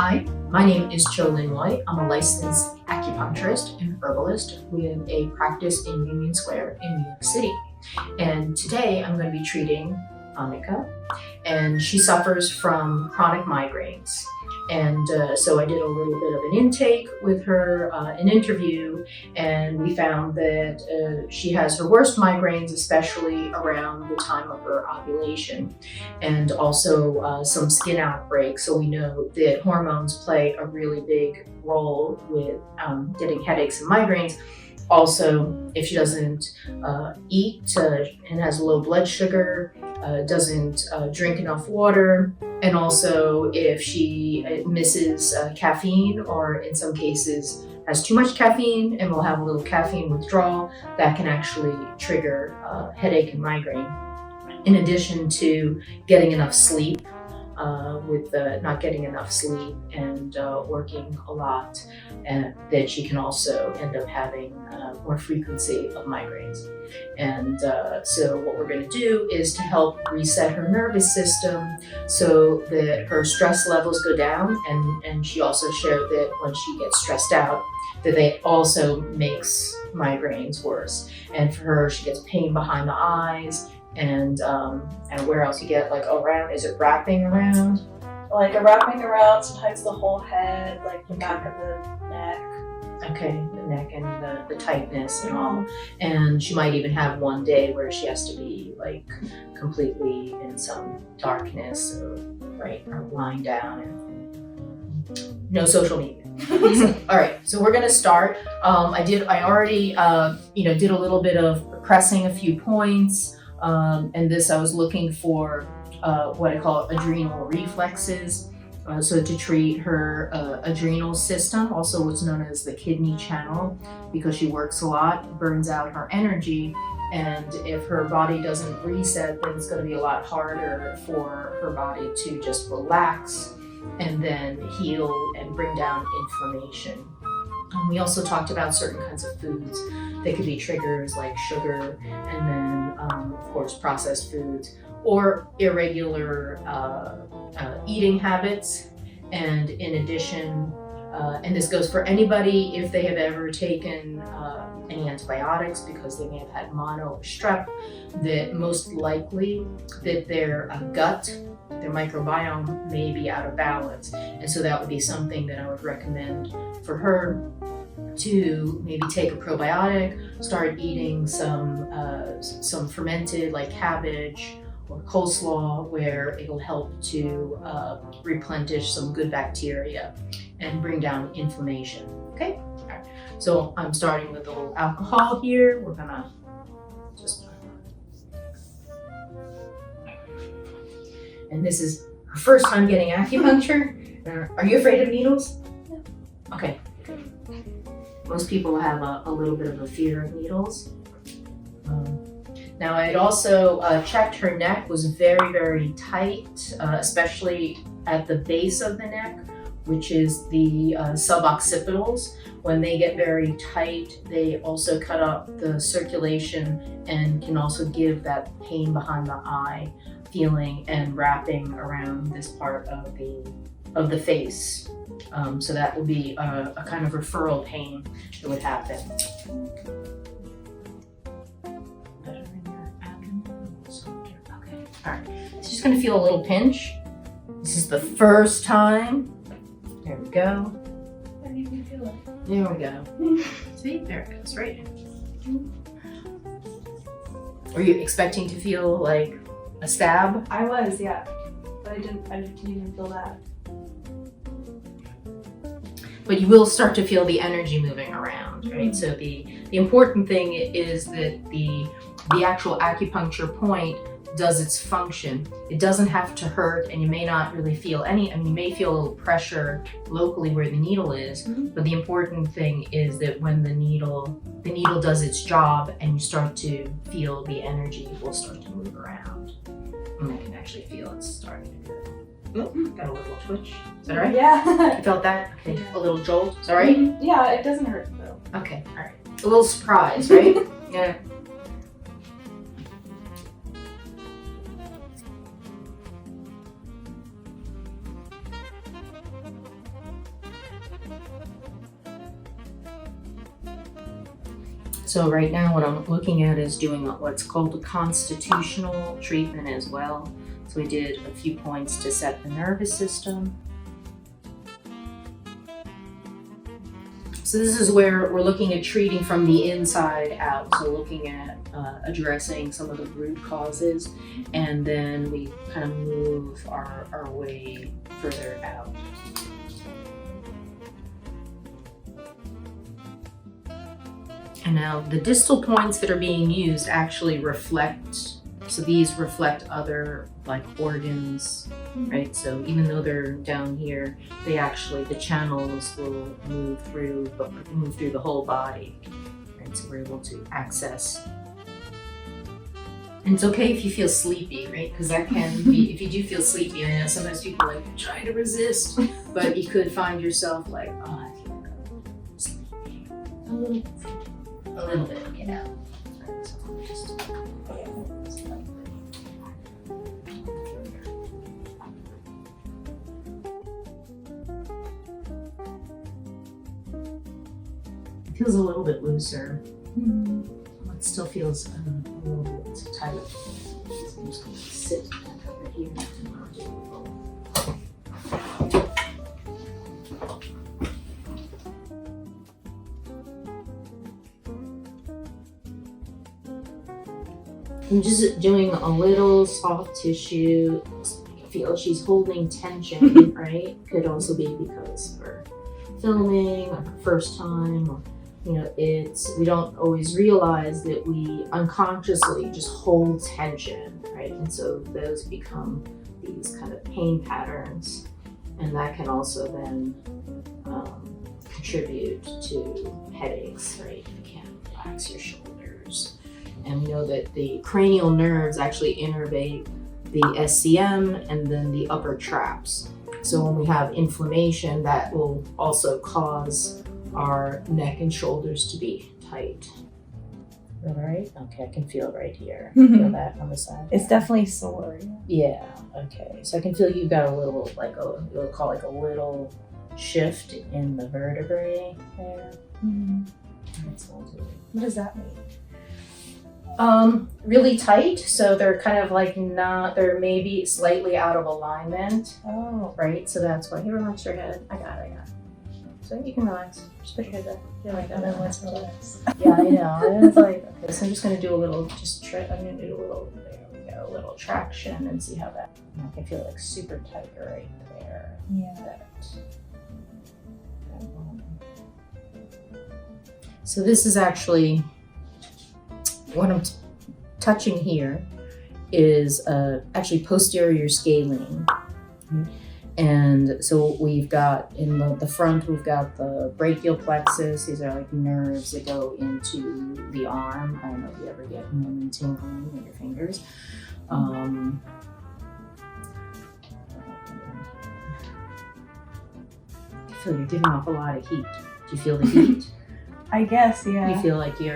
Hi, my name is Tsao-Lin Moy. I'm a licensed acupuncturist and herbalist with a practice in Union Square in New York City. And today I'm going to be treating Annika, and she suffers from chronic migraines. And so I did a little bit of an intake with her, an interview, and we found that she has her worst migraines, especially around the time of her ovulation, and also some skin outbreaks. So we know that hormones play a really big role with getting headaches and migraines. Also, if she doesn't eat and has low blood sugar, doesn't drink enough water, and also if she misses caffeine, or in some cases has too much caffeine and will have a little caffeine withdrawal, that can actually trigger headache and migraine. In addition to getting enough sleep, with not getting enough sleep and working a lot, and that she can also end up having more frequency of migraines. And so what we're going to do is to help reset her nervous system so that her stress levels go down. And she also shared that when she gets stressed out, that it also makes migraines worse. And for her, she gets pain behind the eyes, and where else you get, like around, is it wrapping around? Like a wrapping around, sometimes the whole head, like the back of the neck. Okay, the neck and the tightness and all. And she might even have one day where she has to be like completely in some darkness, or lying down, and no social media. All right, so we're gonna start. I already did a little bit of pressing a few points. And this, I was looking for what I call adrenal reflexes. So to treat her adrenal system, also what's known as the kidney channel, because she works a lot, burns out her energy. And if her body doesn't reset, then it's going to be a lot harder for her body to just relax and then heal and bring down inflammation. We also talked about certain kinds of foods that could be triggers, like sugar, and then of course processed foods, or irregular eating habits. And in addition, and this goes for anybody if they have ever taken any antibiotics because they may have had mono or strep, that most likely that their gut, their microbiome may be out of balance. And so that would be something that I would recommend for her, to maybe take a probiotic, start eating some fermented, like cabbage or coleslaw, where it'll help to replenish some good bacteria and bring down inflammation. Okay, all right. So I'm starting with a little alcohol here. We're gonna just, and this is her first time getting acupuncture. Are you afraid of needles? No. Okay. Most people have a little bit of a fear of needles. Now, I had also checked her neck was very, very tight, especially at the base of the neck, which is the suboccipitals. When they get very tight, they also cut up the circulation and can also give that pain behind the eye feeling and wrapping around this part of the face. So that would be a kind of referral pain that would happen. Better in your abdomen, softer. Okay, all right. So just gonna feel a little pinch. This is the first time. There we go. How do you feel it? There we go. See, there it goes, right? Were you expecting to feel like a stab? I was, yeah, but I didn't even feel that. But you will start to feel the energy moving around, right? So the important thing is that the actual acupuncture point does its function. It doesn't have to hurt, and you may not really feel any, you may feel a little pressure locally where the needle is, but the important thing is that when the needle does its job and you start to feel the energy will start to move around. And I can actually feel it starting to go. Oh, got a little twitch. Is that all right? Yeah. You felt that? Okay. Yeah. A little jolt. Is that all right? Yeah, it doesn't hurt though. Okay. All right. A little surprise, right? Yeah. So right now what I'm looking at is doing what's called a constitutional treatment as well. So we did a few points to set the nervous system. So this is where we're looking at treating from the inside out. So looking at addressing some of the root causes, and then we kind of move our way further out. And now the distal points that are being used actually reflect, so these reflect other like organs, right? So even though they're down here, they actually, the channels will move through the whole body, right? So we're able to access. And it's okay if you feel sleepy, right? Because that can be, if you do feel sleepy, I know sometimes people like try to resist, but you could find yourself like, oh, I feel like I'm sleepy. A little bit, you know. So just, it feels a little bit looser. It still feels a little bit tight. I'm just going to sit back over here and I'll do a little. I'm just doing a little soft tissue. I feel she's holding tension, right? Could also be because we're filming or first time, or you know, we don't always realize that we unconsciously just hold tension, right? And so those become these kind of pain patterns, and that can also then contribute to headaches, right? You can't relax your shoulders. And we know that the cranial nerves actually innervate the SCM and then the upper traps. So when we have inflammation, that will also cause our neck and shoulders to be tight. Is that all right? Okay, I can feel it right here. Feel that on the side. It's definitely sore. Yeah, okay. So I can feel you've got a little, like we'll call like a little shift in the vertebrae there. What does that mean? Really tight, so they're kind of like they're maybe slightly out of alignment. Oh. Right, so that's why. You relax your head. I got it. So you can relax. Just put your head back. You're like, And then let's relax. Yeah, I know. And it's like, okay, so I'm just gonna do a little, I'm gonna do a little, there we go, a little traction and see how that, I can feel it like super tight right there. Yeah. So this is actually, what I'm touching here is actually posterior scalene. And so we've got in the front, we've got the brachial plexus. These are like nerves that go into the arm. I don't know if you ever get numb and tingling in your fingers. I feel you're giving off a lot of heat. Do you feel the heat? I guess, yeah. You feel like you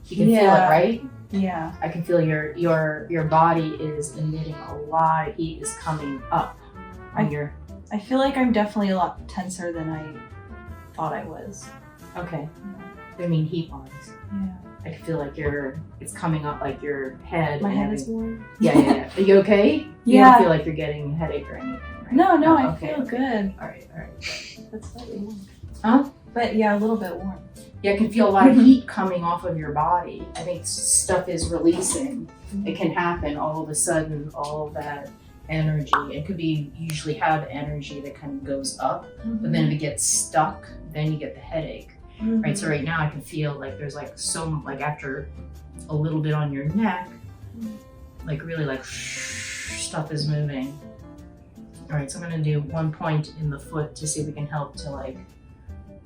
can feel it, right? Yeah. I can feel your body is emitting a lot of heat is coming up. I feel like I'm definitely a lot tenser than I thought I was. Okay. I mean heat-wise. Yeah. I can feel like it's coming up like your head. My head is warm. Yeah. Are you okay? You Yeah. don't feel like you're getting a headache or anything, right? No, Oh, I okay, feel good. All right. That's slightly warm. Huh? But yeah, a little bit warm. Yeah, I can feel a lot of heat coming off of your body. I think stuff is releasing. It can happen all of a sudden, all of that energy. It could be, you usually have energy that kind of goes up, but then if it gets stuck, then you get the headache. Right, so right now I can feel like there's like after a little bit on your neck, like really like stuff is moving. All right, so I'm gonna do 1 point in the foot to see if we can help to like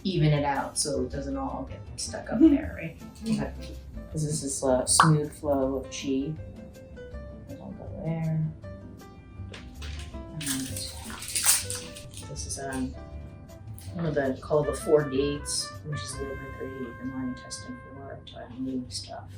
even it out so it doesn't all get stuck up there, right? Okay, because this is a smooth flow of chi. I'll go there. And this is one of the called the 4 gates, which is liver 3, the mind, intestine 4, to move stuff.